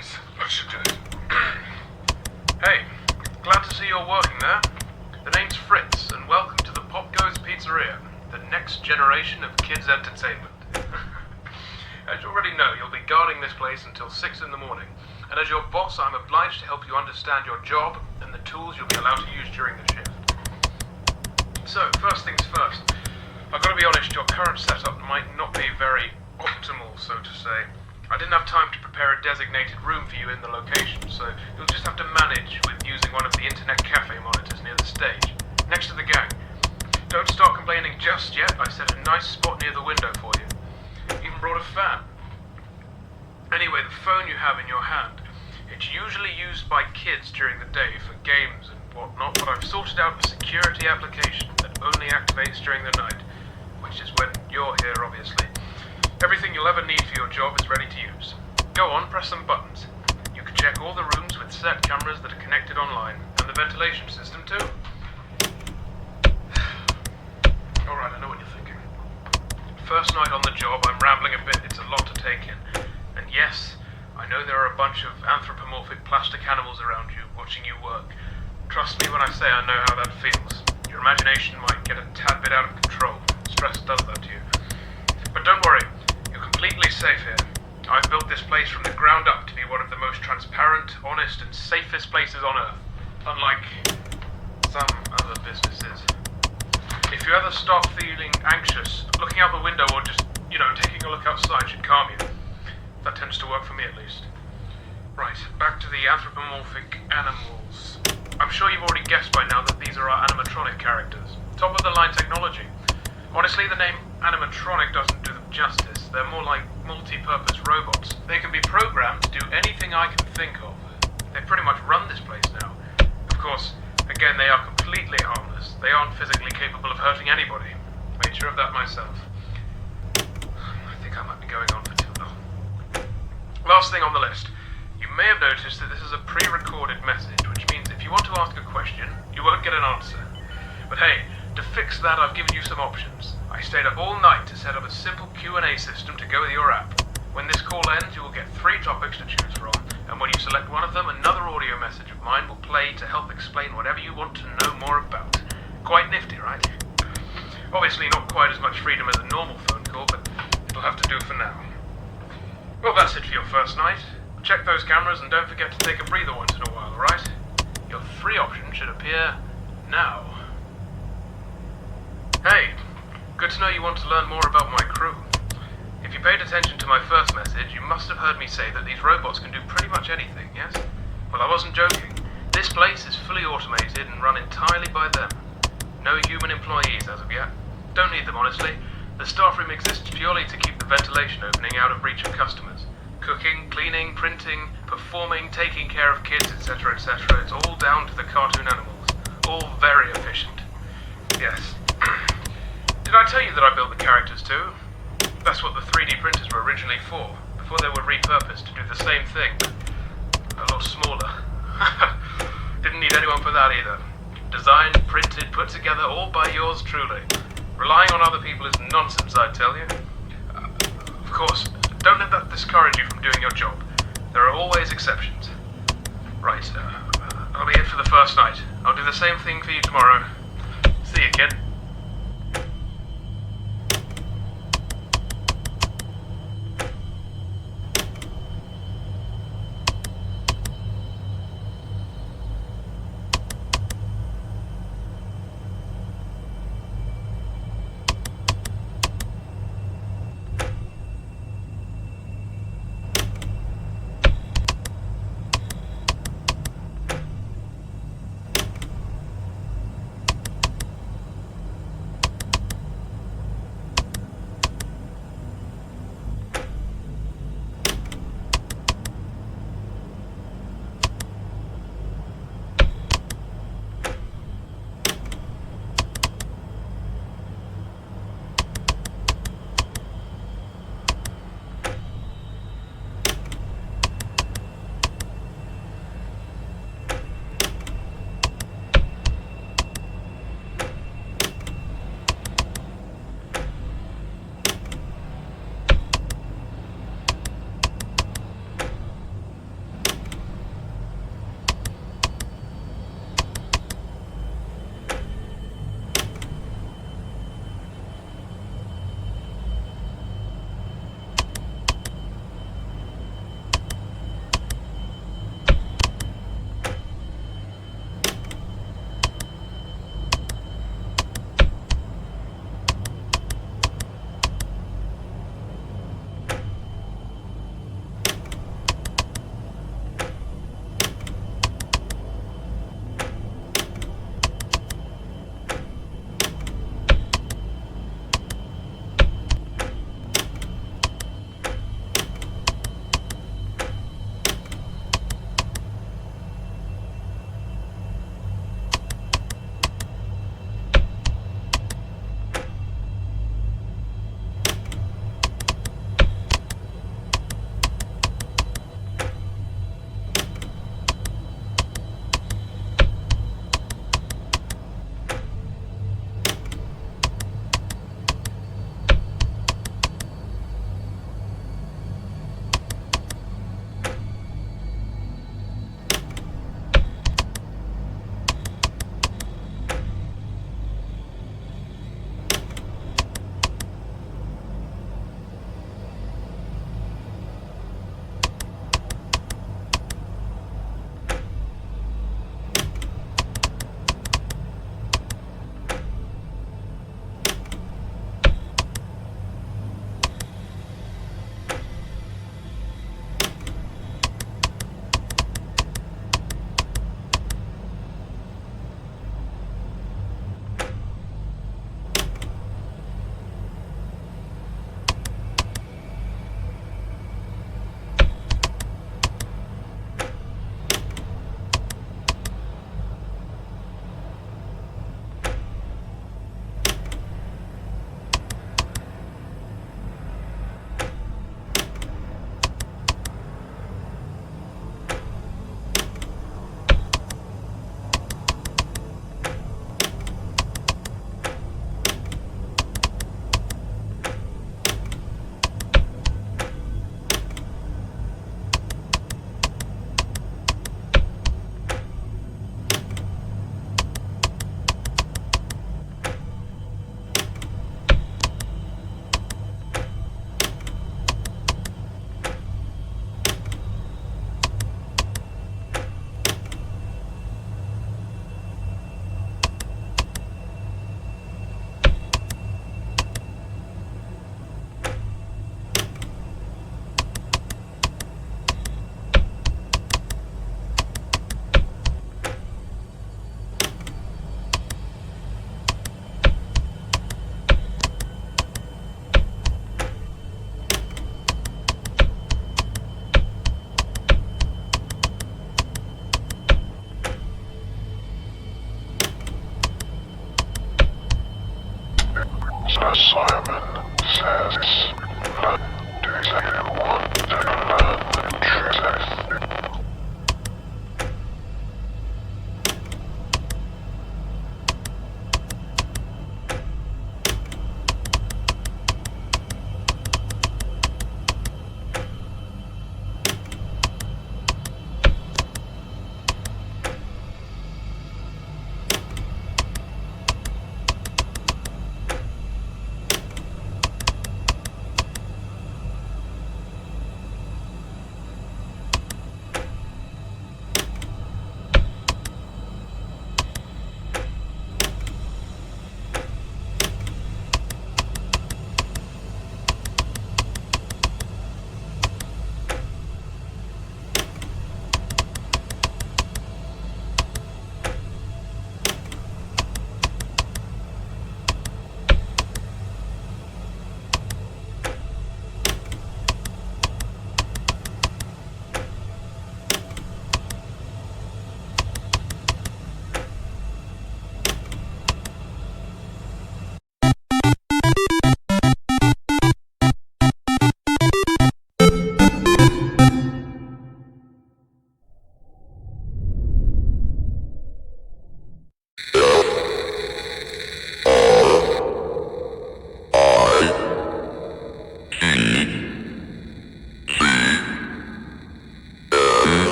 boys. That should do it. Hey, glad to see you're working there. The name's Fritz, and welcome to the POPGOES Pizzeria, the next generation of kids' entertainment. As you already know, you'll be guarding this place until 6 in the morning, and as your boss, I'm obliged to help you understand your job and the tools you'll be allowed to use during the shift. So, first things first, I've got to be honest, your current setup might not be very optimal, so to say. I didn't have time to prepare a designated room for you in the location, so you'll just have to manage with using one of the internet cafe monitors near the stage, next to the gang. Don't start complaining just yet, I set a nice spot near the window for you. Even brought a fan. Anyway, the phone you have in your hand, it's usually used by kids during the day for games and whatnot, but I've sorted out a security application that only activates during the night, which is when you're here, obviously. Everything you'll ever need for your job is ready to use. Go on, press some buttons. You can check all the rooms with set cameras that are connected online, and the ventilation system too. Alright, I know what you're thinking. First night on the job, I'm rambling a bit, it's a lot to take in. And yes, I know there are a bunch of anthropomorphic plastic animals around you, watching you work. Trust me when I say I know how that feels. Your imagination might get a tad bit out of control. Stress does that to you. But don't worry, you're completely safe here. I've built this place from the ground up to be one of the most transparent, honest, and safest places on Earth. Unlike some other businesses. If you ever start feeling anxious, looking out the window or just, taking a look outside should calm you. That tends to work for me at least. Right, back to the anthropomorphic animals. I'm sure you've already guessed by now that these are our animatronic characters. Top of the line technology. Honestly, the name animatronic doesn't do them justice. They're more like multi-purpose robots. They can be programmed to do anything I can think of. They pretty much run this place now. Of course, again, they are completely harmless. They aren't physically capable of hurting anybody. Made sure of that myself. I think I might be going on for too long. Last thing on the list. You may have noticed that this is a pre-recorded message, which means if you want to ask a question, you won't get an answer. But hey, to fix that, I've given you some options. I stayed up all night to set up a simple Q&A system to go with your app. When this call ends, you will get 3 topics to choose from, and when you select one of them, another audio message of mine will play to help explain whatever you want to know more about. Quite nifty, right? Obviously not quite as much freedom as a normal phone call, but it'll have to do for now. Well, that's it for your first night. Check those cameras and don't forget to take a breather once in a while, alright? Your 3 options should appear now. Hey, good to know you want to learn more about my crew. If you paid attention to my first message, you must have heard me say that these robots can do pretty much anything, yes? Well, I wasn't joking. This place is fully automated and run entirely by them. No human employees as of yet. Don't need them, honestly. The staff room exists purely to keep the ventilation opening out of reach of customers. Cooking, cleaning, printing, performing, taking care of kids, etc., etc. It's all down to the cartoon animals. All very efficient. Yes. Did I tell you that I built the characters too? That's what the 3D printers were originally for, before they were repurposed to do the same thing, but a lot smaller. Didn't need anyone for that either. Designed, printed, put together, all by yours truly. Relying on other people is nonsense, I tell you. Of course, don't let that discourage you from doing your job. There are always exceptions. Right, I'll be it for the first night. I'll do the same thing for you tomorrow. See you, kid.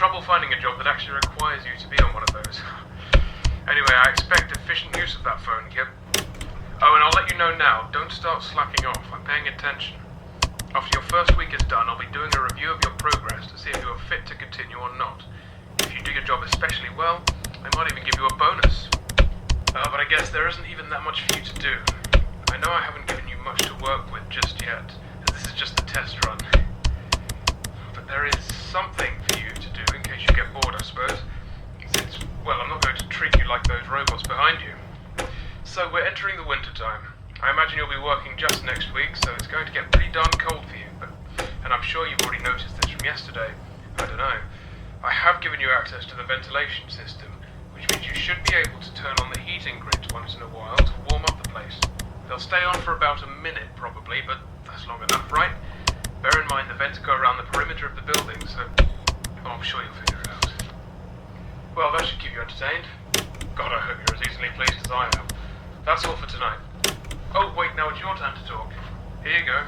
trouble finding a job that actually requires you to be on one of those. Anyway, I expect efficient use of that phone, Kip. Oh, and I'll let you know now, don't start slacking off. I'm paying attention. After your first week is done, I'll be doing a review of your progress to see if you are fit to continue or not. If you do your job especially well, I might even give you a bonus. But I guess there isn't even that much for you to do. I know I haven't given you much to work with just yet, as this is just the test run. But there is something for you to do in case you get bored, I suppose. Since, well, I'm not going to treat you like those robots behind you. So we're entering the winter time. I imagine you'll be working just next week, so it's going to get pretty darn cold for you. And I'm sure you've already noticed this from yesterday. I don't know. I have given you access to the ventilation system, which means you should be able to turn on the heating grid once in a while to warm up the place. They'll stay on for about a minute probably, but that's long enough, right? Bear in mind the vents go around the perimeter of the building, so I'm sure you'll figure it out. Well, that should keep you entertained. God, I hope you're as easily pleased as I am. That's all for tonight. Oh, wait, now it's your time to talk. Here you go.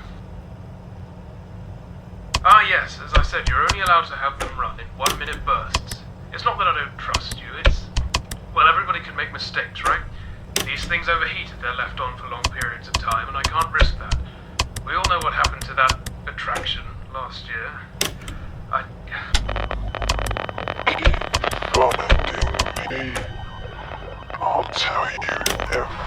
Ah, yes, as I said, you're only allowed to have them run in 1-minute bursts. It's not that I don't trust you, it's... Well, everybody can make mistakes, right? These things overheat if they're left on for long periods of time, and I can't risk that. We all know what happened to that attraction last year. Keep me. I'll tell you everything.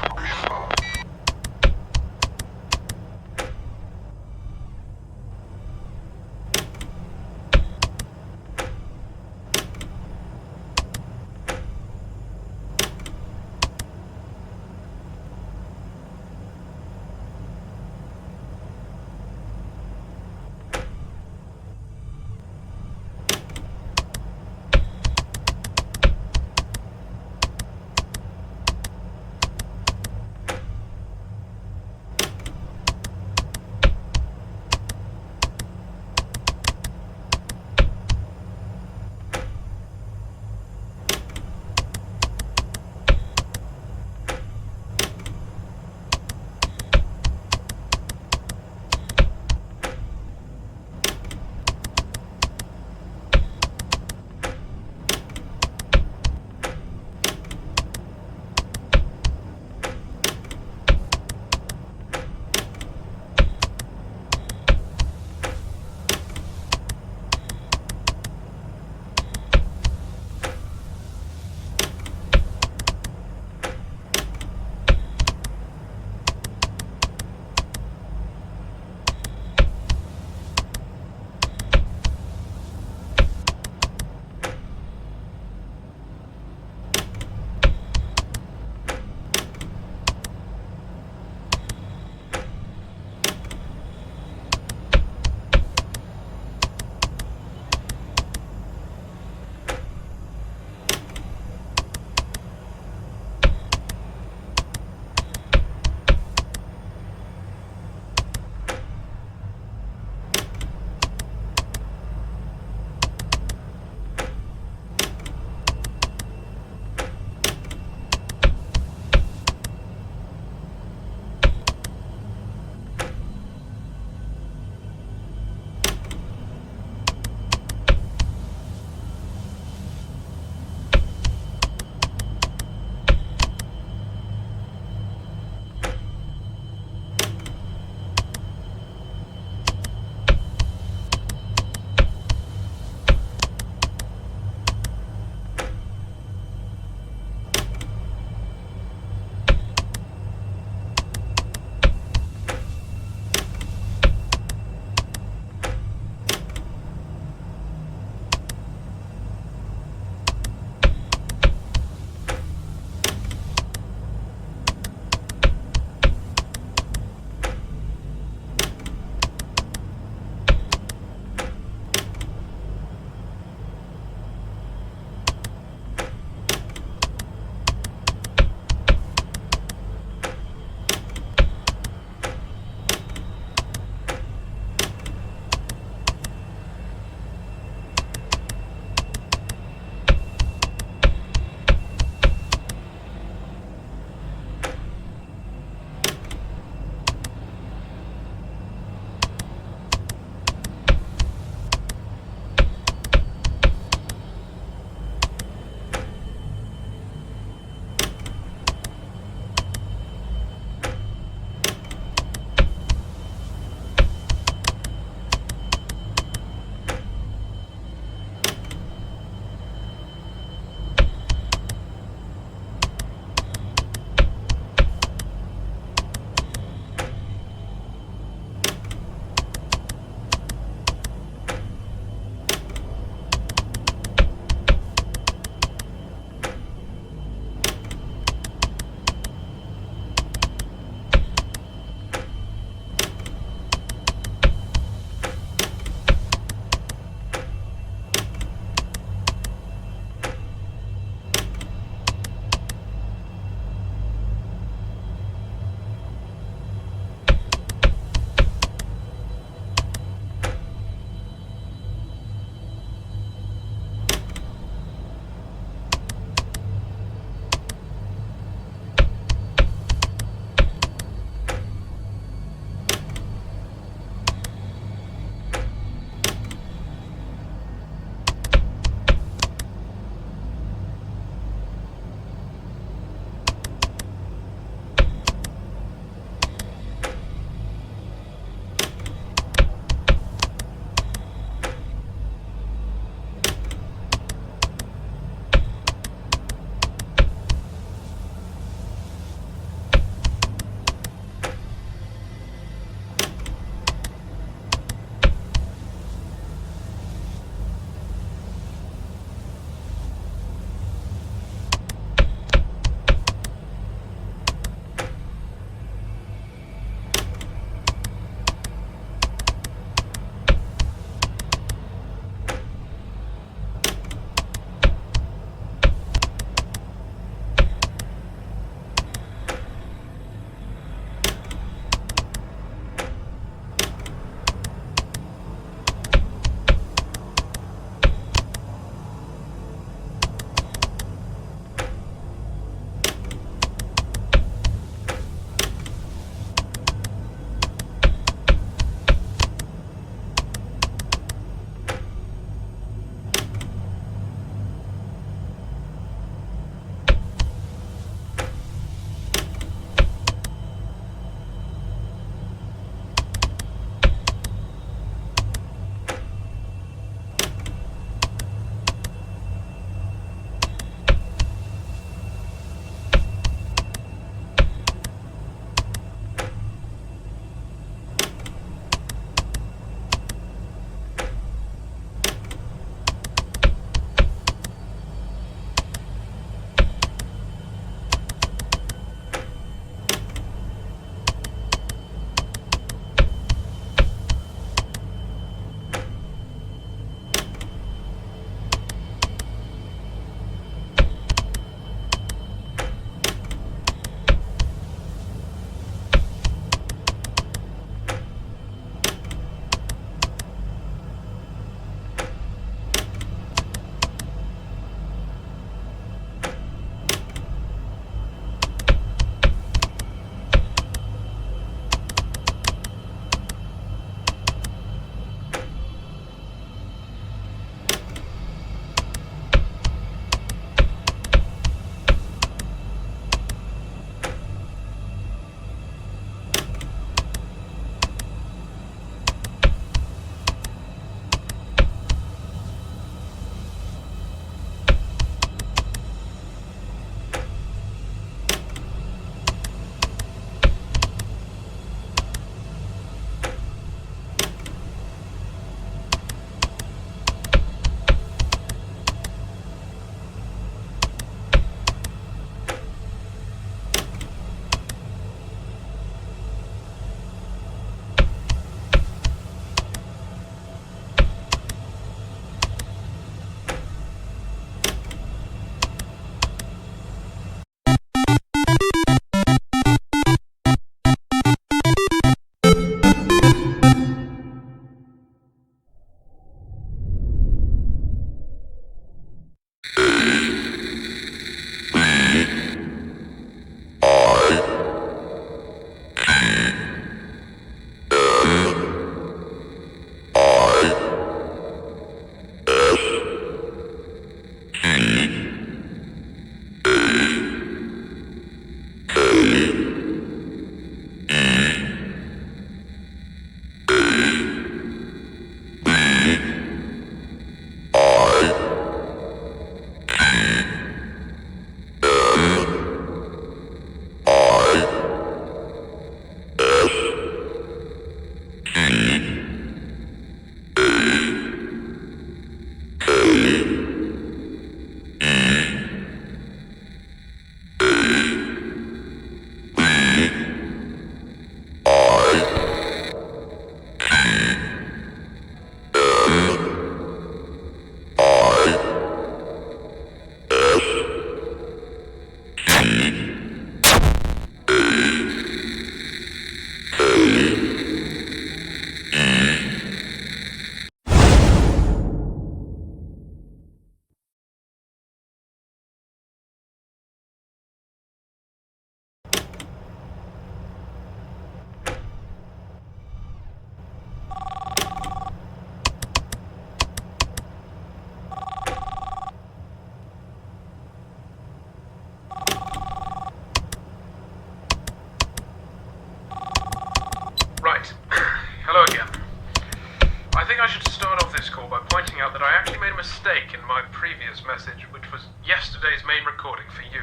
pointing out that I actually made a mistake in my previous message, which was yesterday's main recording for you.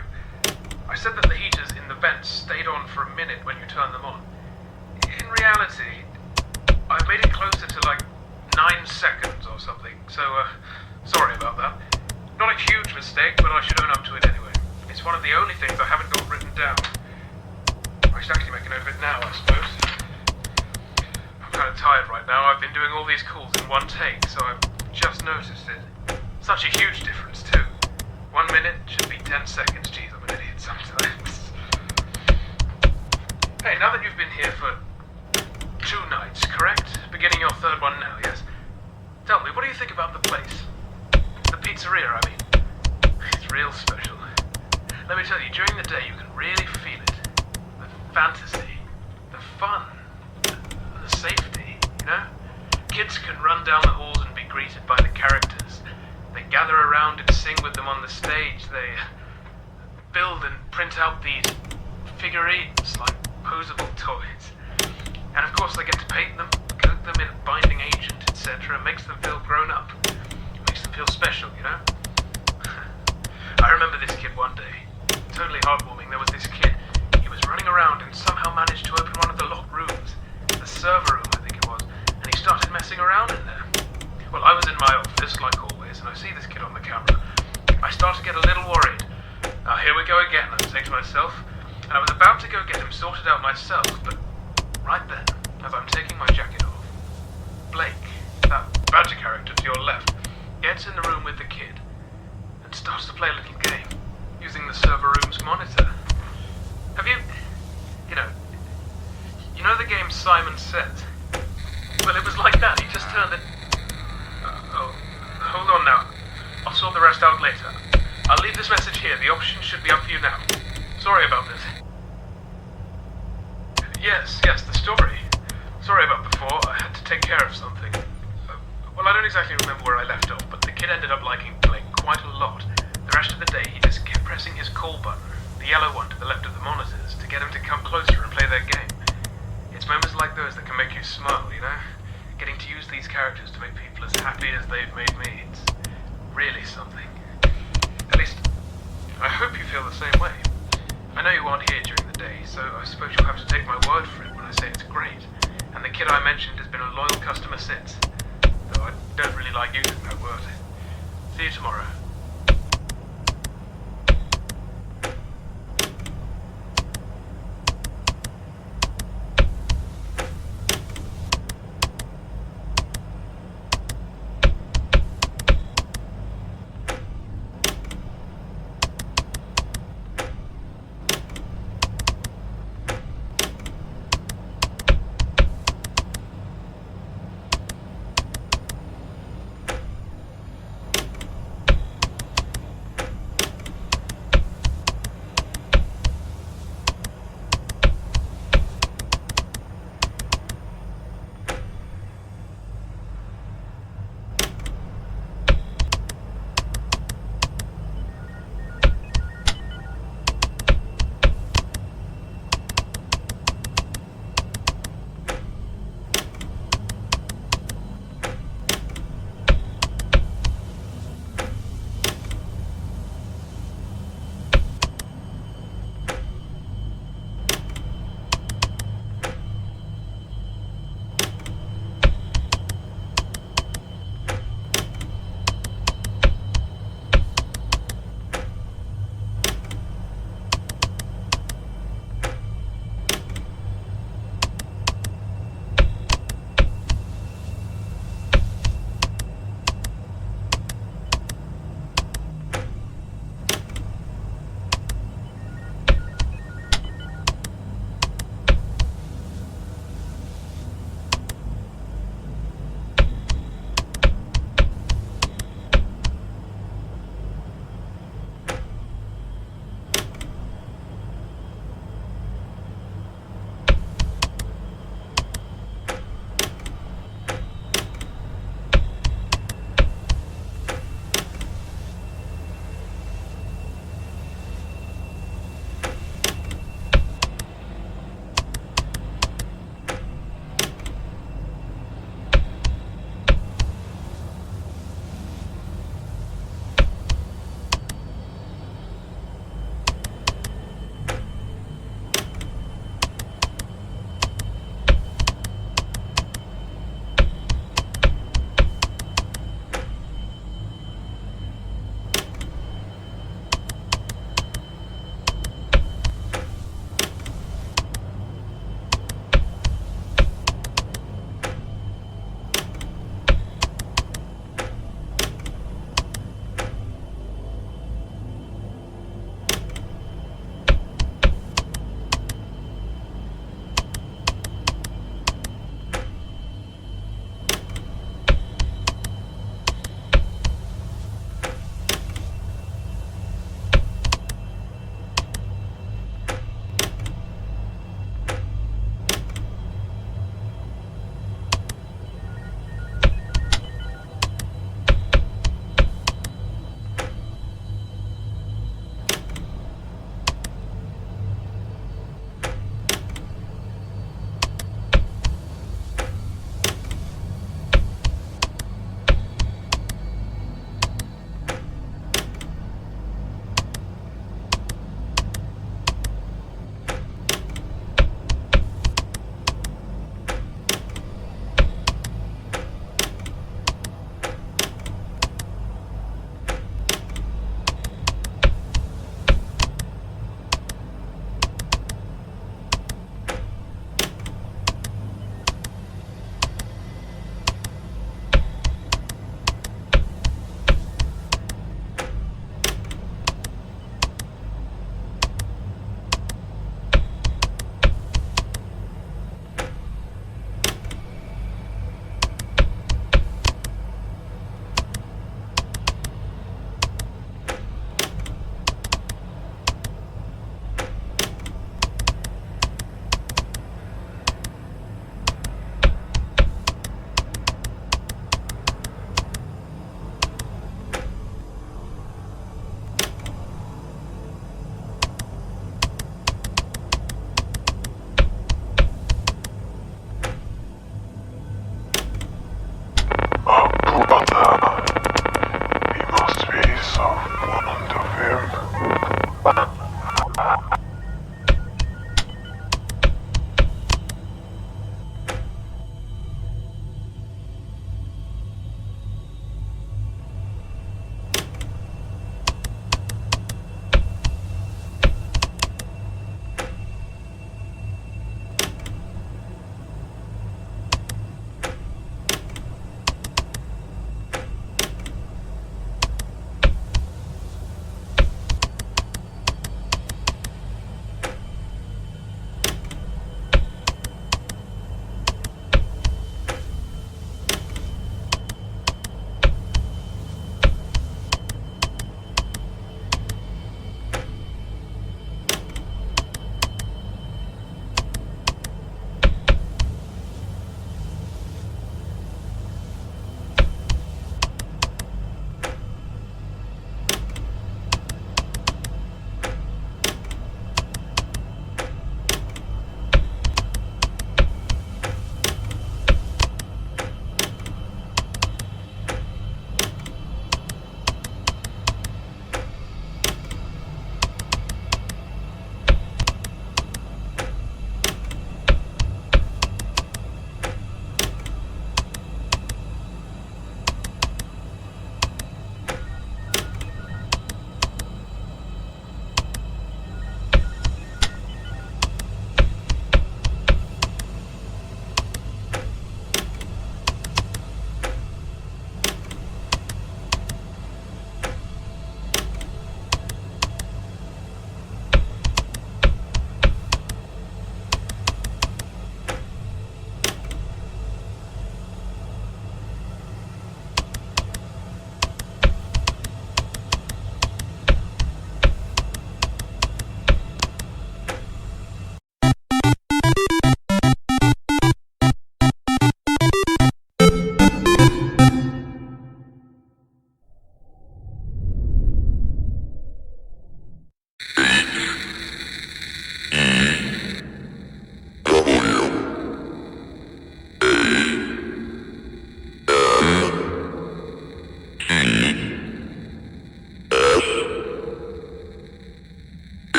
I said that the heaters in the vents stayed on for a minute when you turned them on. In reality, I made it closer to like 9 seconds or something, so sorry about that. Not a huge mistake, but I should own up to it anyway. It's one of the only things I haven't got written down. I should actually make a note of it now, I suppose. I'm kind of tired right now. I've been doing all these calls in one take, so I've just noticed it. Such a huge difference, too. 1 minute should be 10 seconds. Jeez, I'm an idiot sometimes. Hey, now that you've been here for 2 nights, correct? Beginning your 3rd one now, yes? Tell me, what do you think about the place? The pizzeria, I mean. It's real special. Let me tell you, during the day you can really feel it. The fantasy, the fun, the safety, you know? Kids can run down the halls and be greeted by the characters. They gather around and sing with them on the stage. They build and print out these figurines like posable toys. And of course they get to paint them, coat them in a binding agent, etc. Makes them feel grown up. Makes them feel special, you know? I remember this kid one day. Totally heartwarming. There was this kid. He was running around and somehow managed to open one of the locked rooms. The server room, I think it was. And he started messing around in there. Well, I was in my office, like always, and I see this kid on the camera. I start to get a little worried. Here we go again, I say to myself. And I was about to go get him sorted out myself, but right then, as I'm taking my jacket off, Blake, that badger character to your left, gets in the room with the kid and starts to play a little game using the server room's monitor. Have you know the game Simon Says? Well, it was like that. He just turned it. Hold on now. I'll sort the rest out later. I'll leave this message here. The options should be up for you now. Sorry about this. Yes, the story. Sorry about before. I had to take care of something. Well, I don't exactly remember where I left off, but the kid ended up liking Blake quite a lot. The rest of the day, he just kept pressing his call button, the yellow one to the left of the monitors, to get him to come closer and play their game. It's moments like those that can make you smile, you know? Getting to use these characters to make people as happy as they've made me, it's really something. At least, I hope you feel the same way. I know you aren't here during the day, so I suppose you'll have to take my word for it when I say it's great. And the kid I mentioned has been a loyal customer since, though I don't really like using that word. See you tomorrow.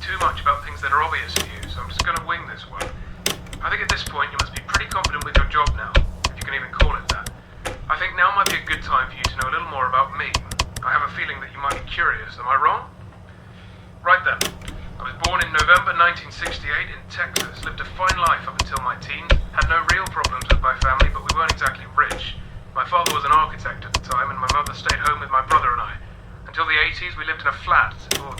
too much about things that are obvious to you, so I'm just going to wing this one. I think at this point you must be pretty confident with your job now, if you can even call it that. I think now might be a good time for you to know a little more about me. I have a feeling that you might be curious, am I wrong? Right then. I was born in November 1968 in Texas, lived a fine life up until my teens, had no real problems with my family, but we weren't exactly rich. My father was an architect at the time, and my mother stayed home with my brother and I. Until the 80s, we lived in a flat, or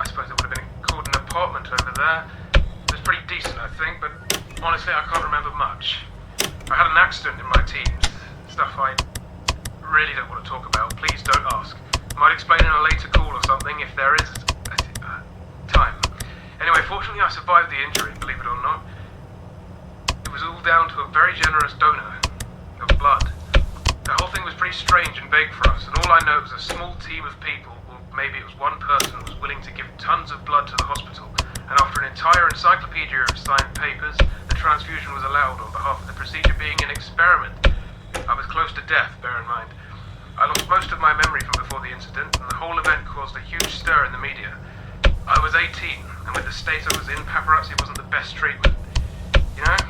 I suppose it would have been called an apartment over there. It was pretty decent, I think, but honestly, I can't remember much. I had an accident in my teens, stuff I really don't want to talk about. Please don't ask. I might explain in a later call or something if there is time. Anyway, fortunately I survived the injury, believe it or not. It was all down to a very generous donor of blood. The whole thing was pretty strange and vague for us, and all I know was a small team of people, or maybe it was one person, was willing to give tons of blood to the hospital, and after an entire encyclopedia of signed papers, the transfusion was allowed on behalf of the procedure being an experiment. I was close to death, bear in mind. I lost most of my memory from before the incident, and the whole event caused a huge stir in the media. I was 18, and with the state I was in, paparazzi wasn't the best treatment. You know?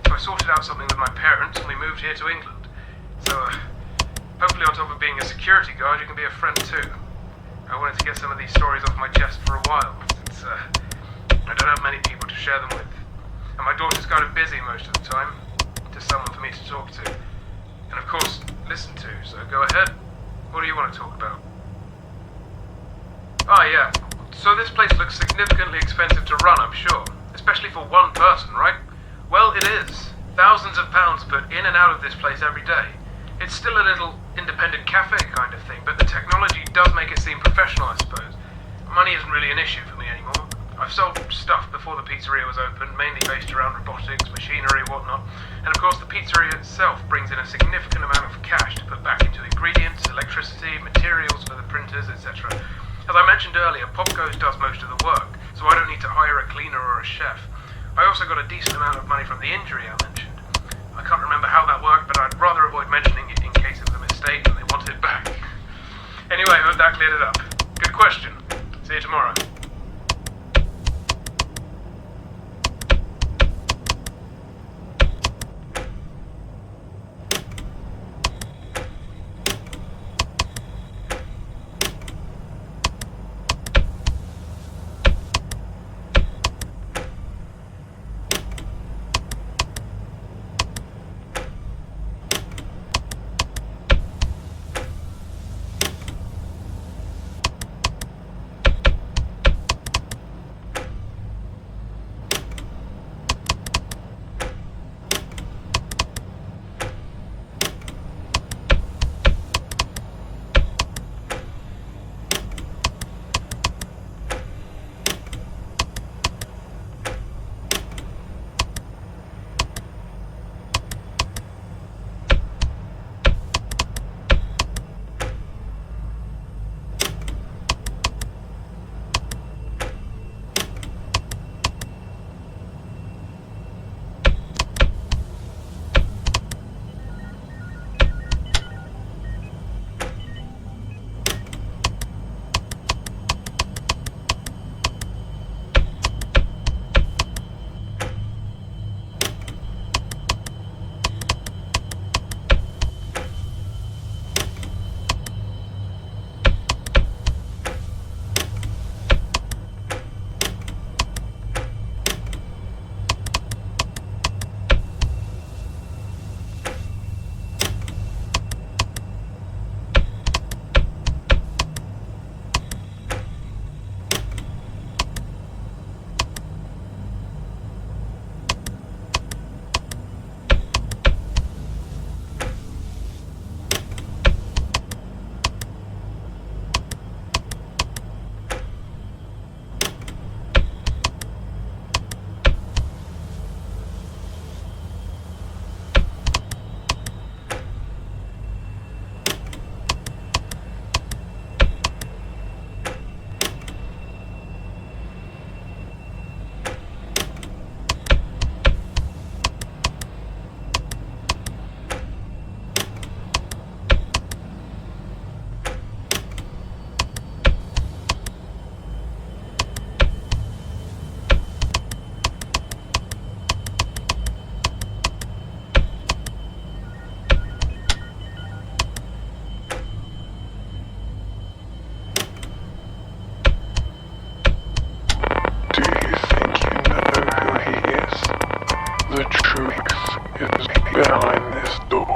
So I sorted out something with my parents, and we moved here to England. So, hopefully on top of being a security guard, you can be a friend too. I wanted to get some of these stories off my chest for a while, since I don't have many people to share them with. And my daughter's kind of busy most of the time, just someone for me to talk to. And of course, listen to, so go ahead. What do you want to talk about? Ah, yeah. So this place looks significantly expensive to run, I'm sure. Especially for one person, right? Well, it is. Thousands of pounds put in and out of this place every day. It's still a little independent cafe kind of thing, but the technology does make it seem professional, I suppose. Money isn't really an issue for me anymore. I've sold stuff before the pizzeria was open, mainly based around robotics, machinery, whatnot. And of course the pizzeria itself brings in a significant amount of cash to put back into ingredients, electricity, materials for the printers, etc. As I mentioned earlier, POPGOES does most of the work, so I don't need to hire a cleaner or a chef. I also got a decent amount of money from the injury I mentioned. I can't remember how that worked, but I'd rather avoid mentioning it in case it was a mistake and they wanted it back. Anyway, I hope that cleared it up. Good question. See you tomorrow. behind this door.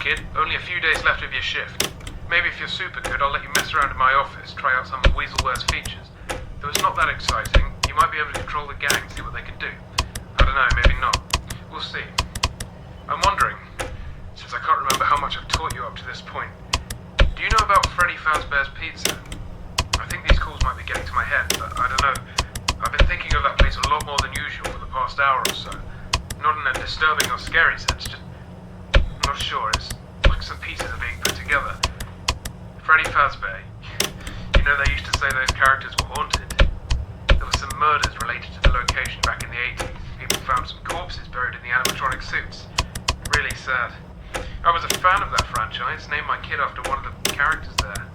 kid. Only a few days left of your shift. Maybe if you're super good, I'll let you mess around in my office, try out some of Weaselware's features. Though it's not that exciting, you might be able to control the gang, see what they can do. I don't know, maybe not. We'll see. I'm wondering, since I can't remember how much I've taught you up to this point, do you know about Freddy Fazbear's Pizza? I think these calls might be getting to my head, but I don't know. I've been thinking of that place a lot more than usual for the past hour or so. Not in a disturbing or scary sense, just... I'm not sure, it's like some pieces are being put together. Freddy Fazbear. You know they used to say those characters were haunted. There were some murders related to the location back in the 80s. People found some corpses buried in the animatronic suits. Really sad. I was a fan of that franchise, named my kid after one of the characters there.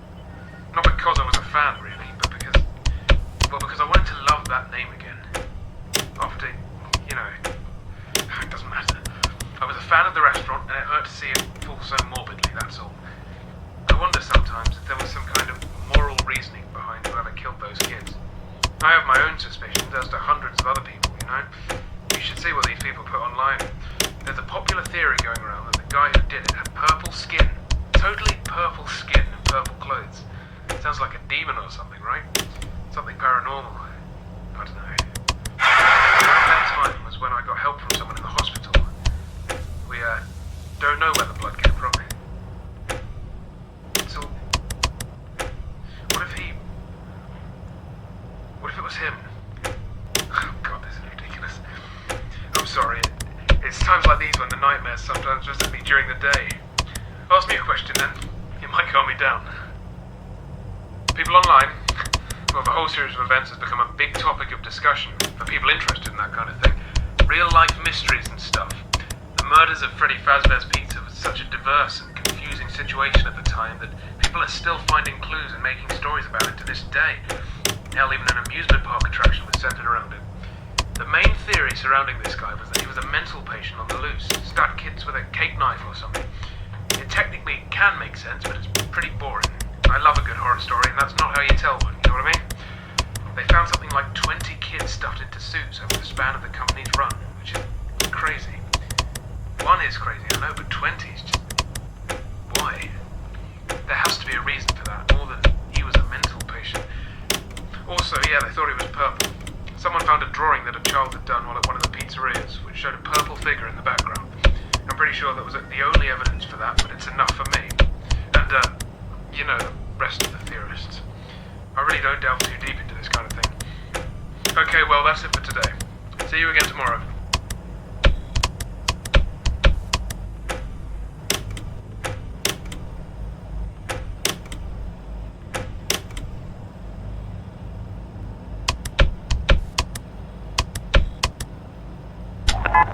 Not because I was a fan, really, but because I wanted to love that name again. After, you know, it doesn't matter. I was a fan of the restaurant, and it hurt to see it fall so morbidly, that's all. I wonder sometimes if there was some kind of moral reasoning behind whoever killed those kids. I have my own suspicions, as do hundreds of other people, you know? You should see what these people put online. There's a popular theory going around that the guy who did it had purple skin. Totally purple skin and purple clothes. Sounds like a demon or something, right? Something paranormal. I don't know. Around that time was when I got help from someone in the hospital. We, don't know where the blood came from. So, what if it was him? Oh God, this is ridiculous. I'm sorry. It's times like these when the nightmares sometimes visit me during the day. Ask me a question then. It might calm me down. People online, well, the whole series of events has become a big topic of discussion for people interested in that kind of thing. Real-life mysteries and stuff. The murders of Freddy Fazbear's Pizza was such a diverse and confusing situation at the time that people are still finding clues and making stories about it to this day. Hell, even an amusement park attraction was centered around it. The main theory surrounding this guy was that he was a mental patient on the loose, stabbed kids with a cake knife or something. It technically can make sense, but it's pretty boring. I love a good horror story, and that's not how you tell one, you know what I mean? They found something like 20 kids stuffed into suits over the span of the company's run, which is crazy. One is crazy, I know, but 20 is just... why? There has to be a reason for that, more than he was a mental patient. Also, yeah, they thought he was purple. Someone found a drawing that a child had done while at one of the pizzerias, which showed a purple figure in the background. I'm pretty sure that was the only evidence for that, but it's enough for me. And, you know, the rest of the theorists. I really don't delve too deep into this kind of thing. Okay, well, that's it for today. See you again tomorrow.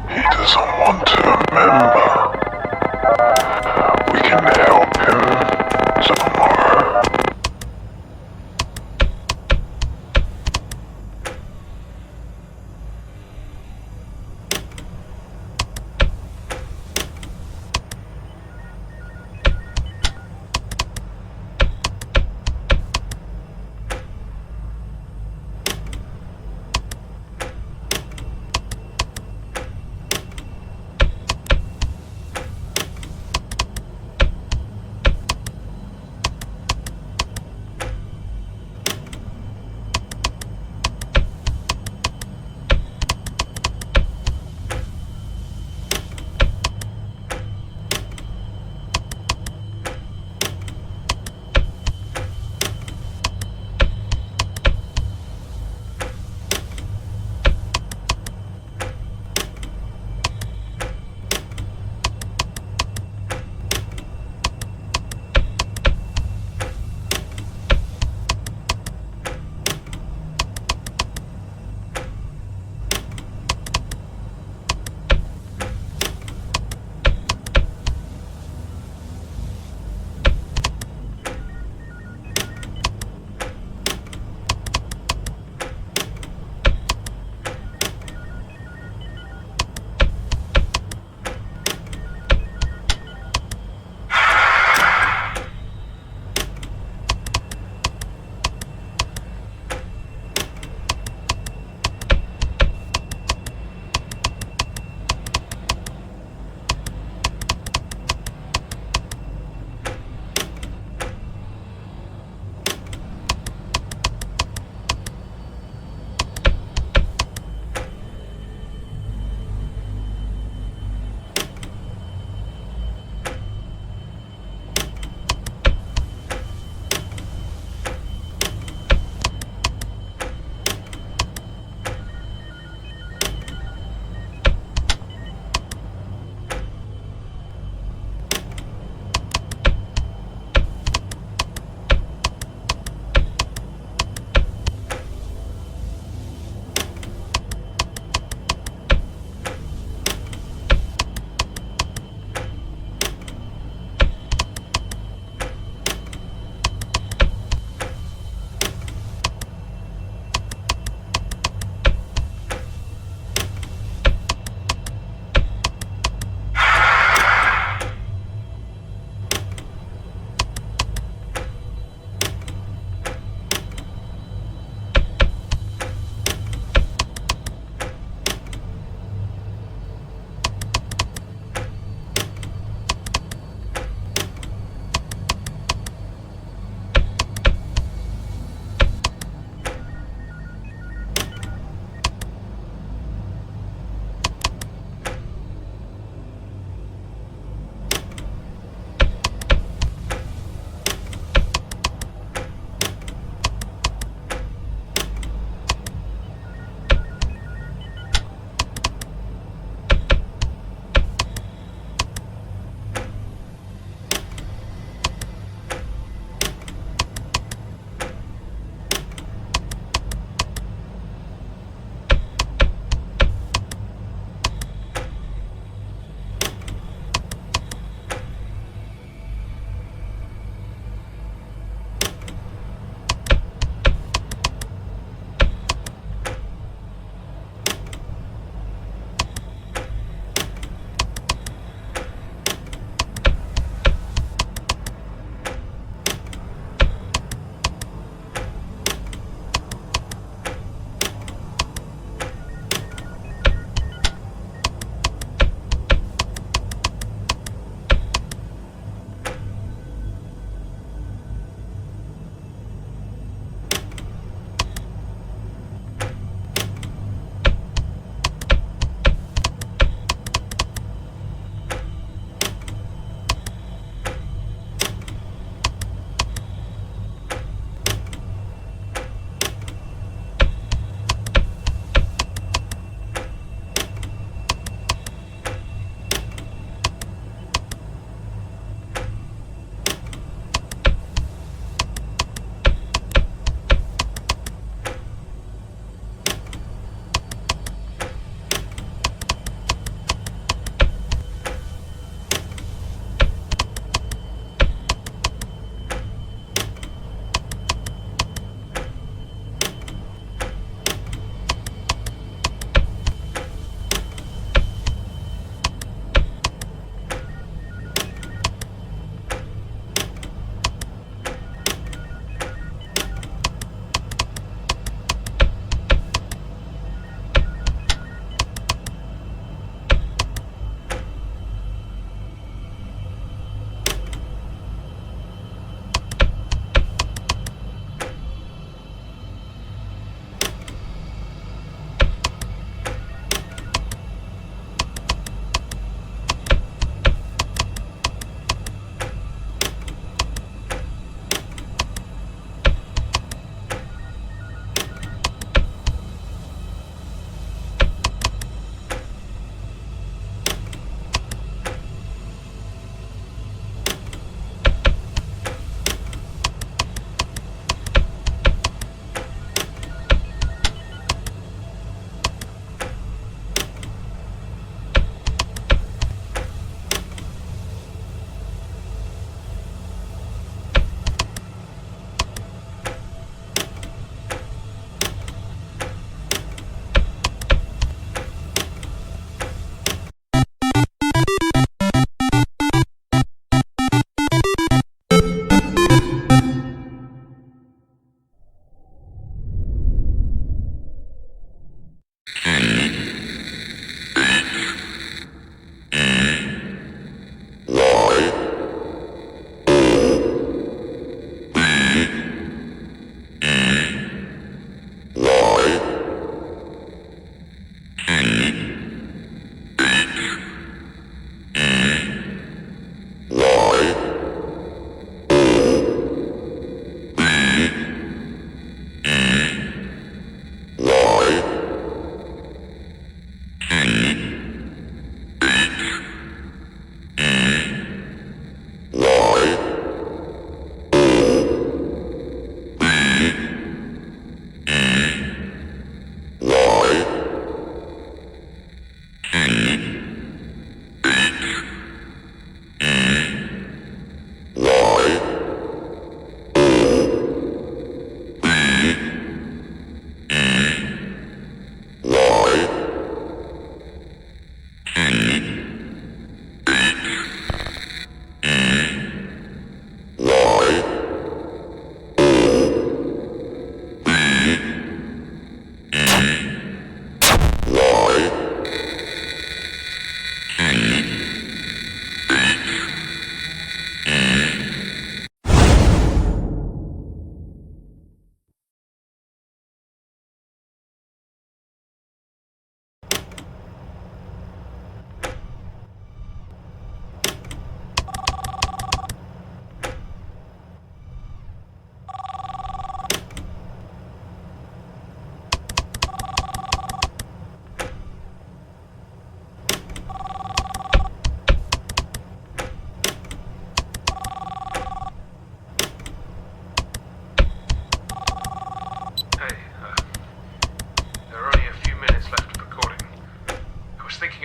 He doesn't want to remember. We can help him tomorrow.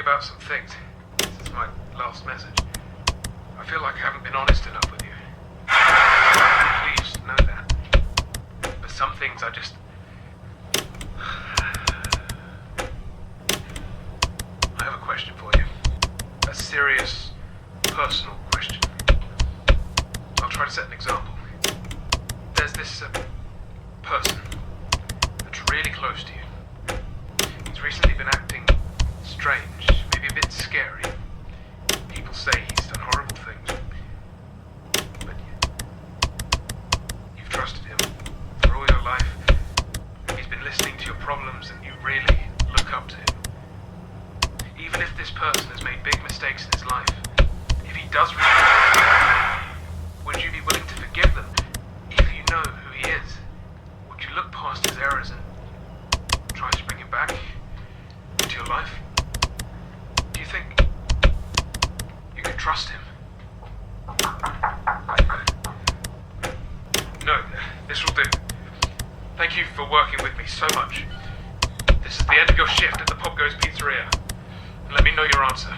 about some things. This is my last message. I feel like I haven't been honest enough with you. Please know that. But some things I just... I have a question for you. A serious, personal question. I'll try to set an example. There's this person that's really close to you. He's recently been acting strange, maybe a bit scary. People say he's done horrible things. But you've trusted him for all your life. He's been listening to your problems and you really look up to him. Even if this person has made big mistakes in his life, if he does would you be willing to forgive them if you know who he is? Would you look past his errors and try to bring him back into your life? Do you think you could trust him? No, this will do. Thank you for working with me so much. This is the end of your shift at the POPGOES pizzeria. And let me know your answer.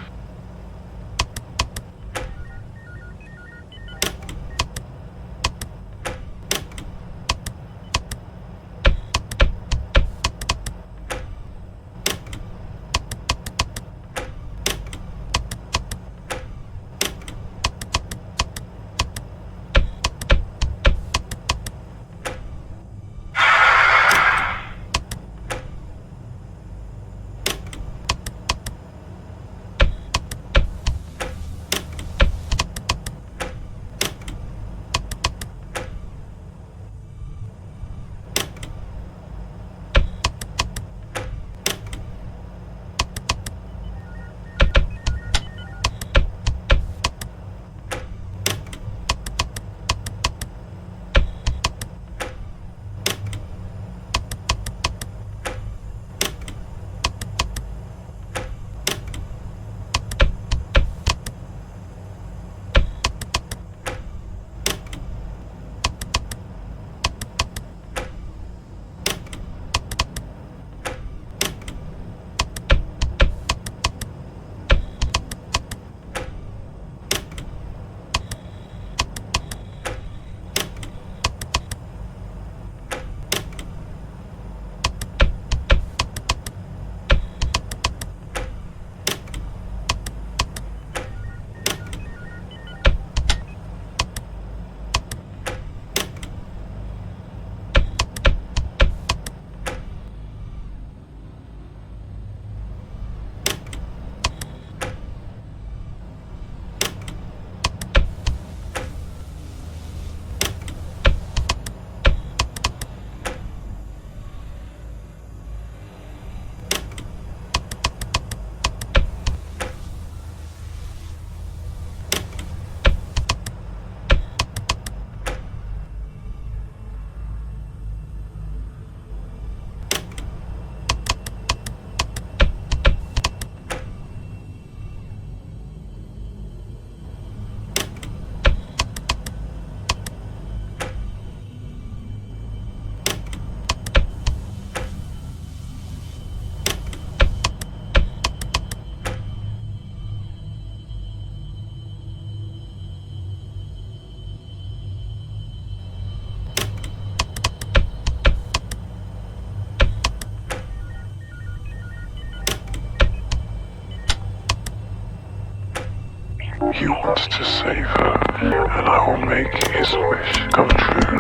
He wants to save her, and I will make his wish come true.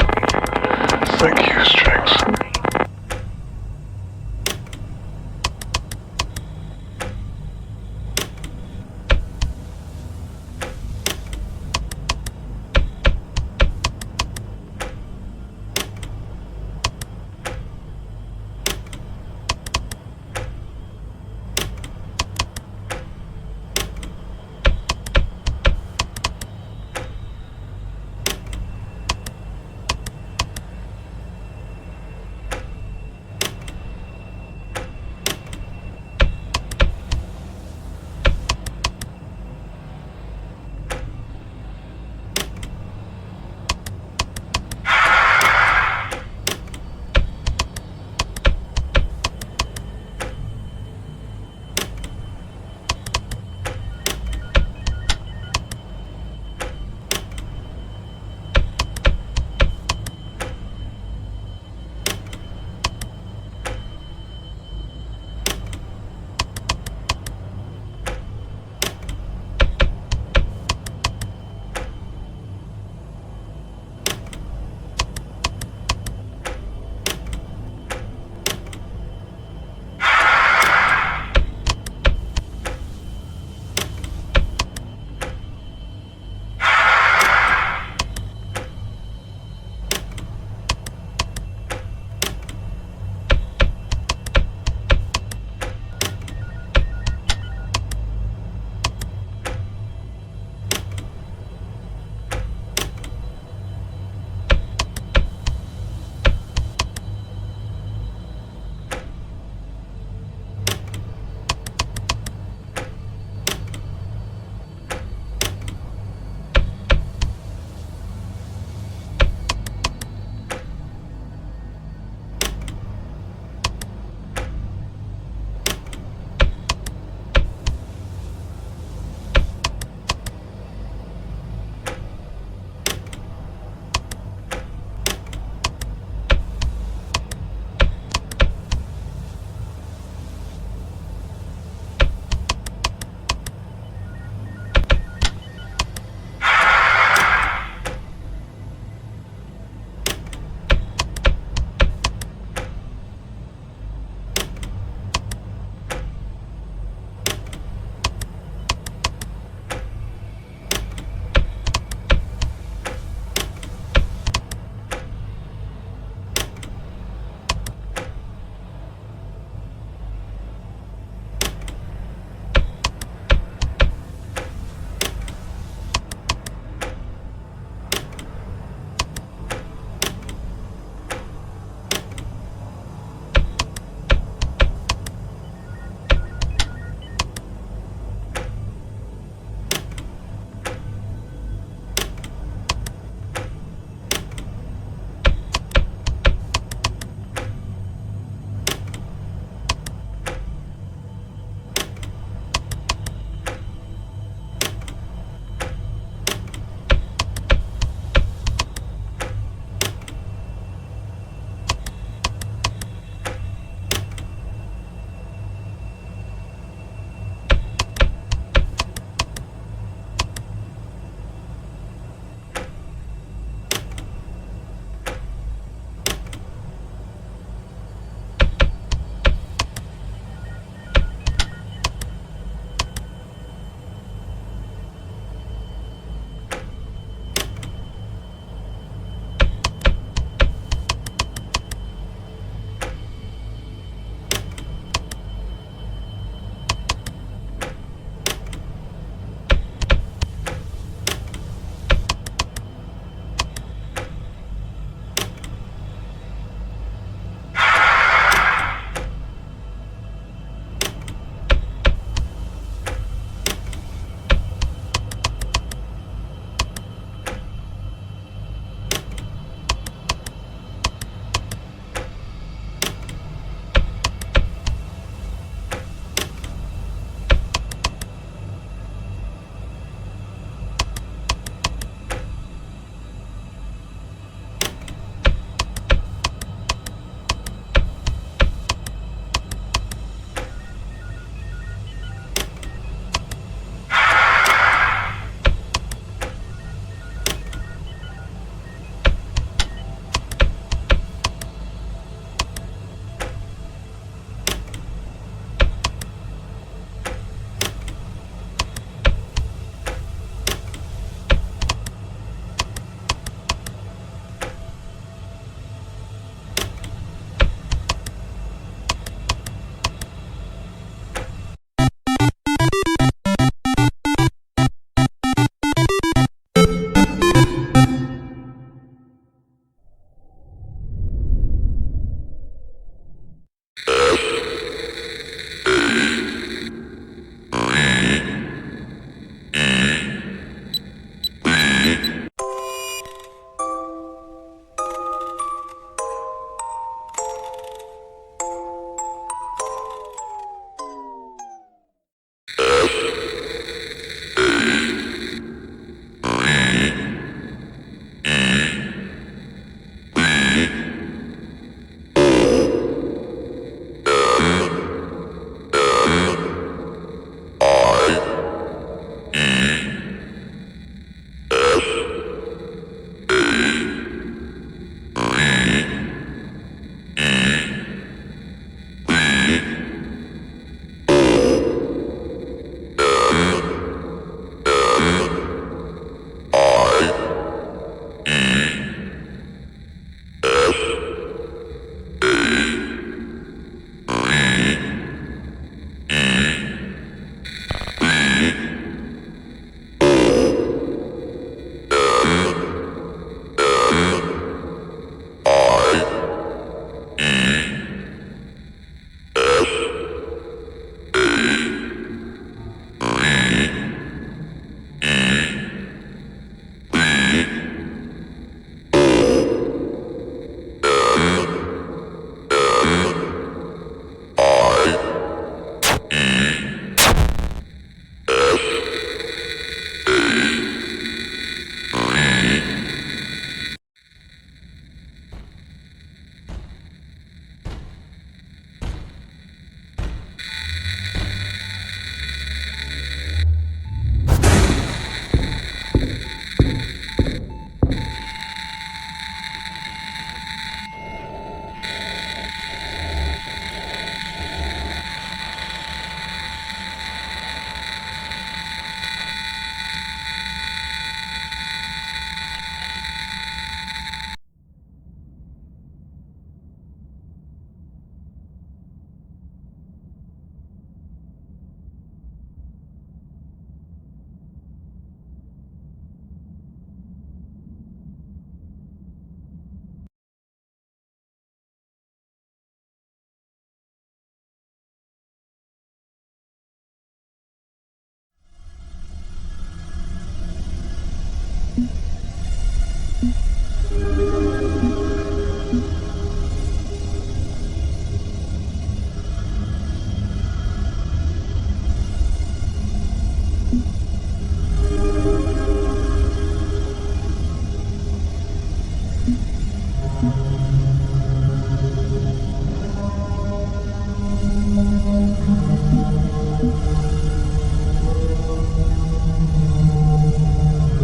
Thank you